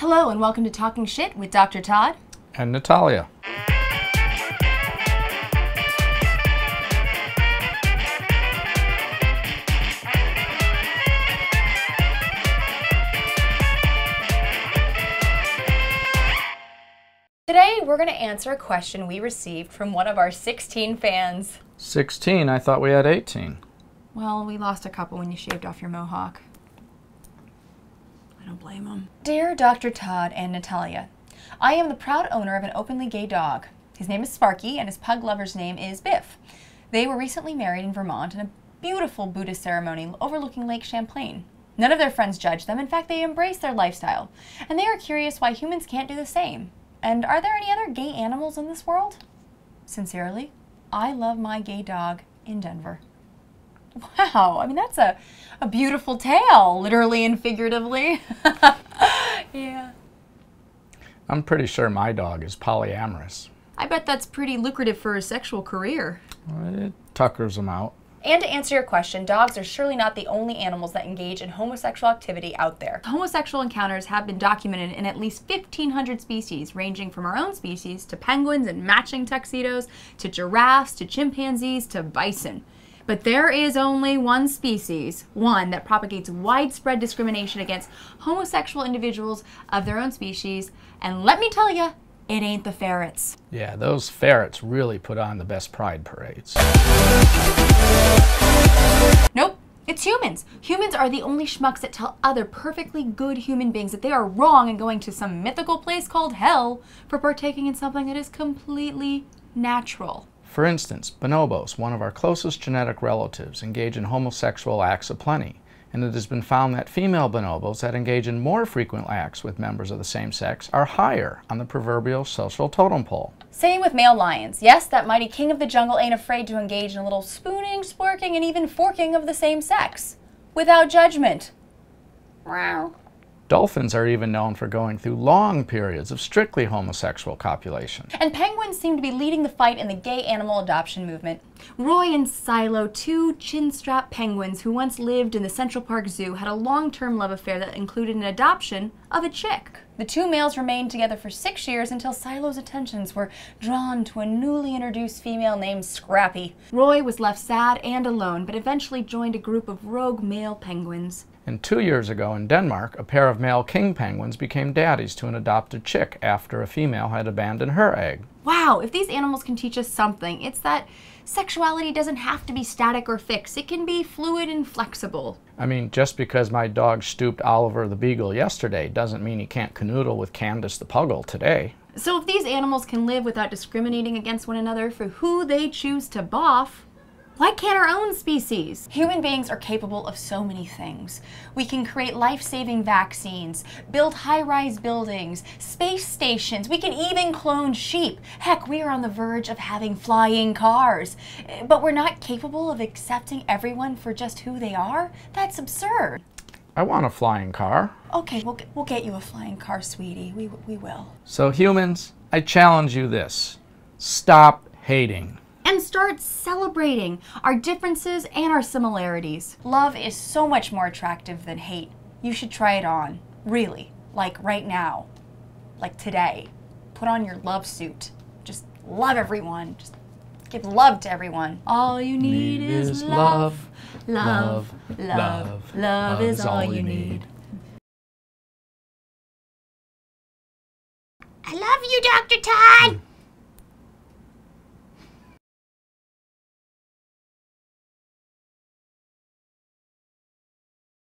Hello and welcome to Talking Shit with Dr. Todd and Natalia. Today we're going to answer a question we received from one of our 16 fans. 16? I thought we had 18. Well, we lost a couple when you shaved off your mohawk. I don't blame them. Dear Dr. Todd and Natalia, I am the proud owner of an openly gay dog. His name is Sparky and his pug lover's name is Biff. They were recently married in Vermont in a beautiful Buddhist ceremony overlooking Lake Champlain. None of their friends judge them. In fact, they embrace their lifestyle. And they are curious why humans can't do the same. And are there any other gay animals in this world? Sincerely, I love my gay dog in Denver. Wow, I mean, that's a beautiful tale, literally and figuratively. Yeah. I'm pretty sure my dog is polyamorous. I bet that's pretty lucrative for a sexual career. It tuckers them out. And to answer your question, dogs are surely not the only animals that engage in homosexual activity out there. Homosexual encounters have been documented in at least 1,500 species, ranging from our own species to penguins in matching tuxedos, to giraffes, to chimpanzees, to bison. But there is only one species, one that propagates widespread discrimination against homosexual individuals of their own species, and let me tell you, it ain't the ferrets. Yeah, those ferrets really put on the best pride parades. Nope, it's humans. Humans are the only schmucks that tell other perfectly good human beings that they are wrong and going to some mythical place called hell for partaking in something that is completely natural. For instance, bonobos, one of our closest genetic relatives, engage in homosexual acts aplenty, and it has been found that female bonobos that engage in more frequent acts with members of the same sex are higher on the proverbial social totem pole. Same with male lions. Yes, that mighty king of the jungle ain't afraid to engage in a little spooning, splurking, and even forking of the same sex, without judgment. Wow. Dolphins are even known for going through long periods of strictly homosexual copulation. And penguins seem to be leading the fight in the gay animal adoption movement. Roy and Silo, two chin-strap penguins who once lived in the Central Park Zoo, had a long-term love affair that included an adoption of a chick. The two males remained together for 6 years until Silo's attentions were drawn to a newly introduced female named Scrappy. Roy was left sad and alone, but eventually joined a group of rogue male penguins. And 2 years ago in Denmark, a pair of male king penguins became daddies to an adopted chick after a female had abandoned her egg. Wow, if these animals can teach us something, it's that sexuality doesn't have to be static or fixed. It can be fluid and flexible. I mean, just because my dog stooped Oliver the Beagle yesterday doesn't mean he can't canoodle with Candace the Puggle today. So if these animals can live without discriminating against one another for who they choose to boff, why can't our own species? Human beings are capable of so many things. We can create life-saving vaccines, build high-rise buildings, space stations. We can even clone sheep. Heck, we are on the verge of having flying cars. But we're not capable of accepting everyone for just who they are? That's absurd. I want a flying car. Okay, we'll get you a flying car, sweetie. We will. So humans, I challenge you this. Stop hating. And start celebrating our differences and our similarities. Love is so much more attractive than hate. You should try it on, really, like right now, like today. Put on your love suit. Just love everyone. Just give love to everyone. All you need is love. Love, love, love is all you need. I love you, Dr. Todd!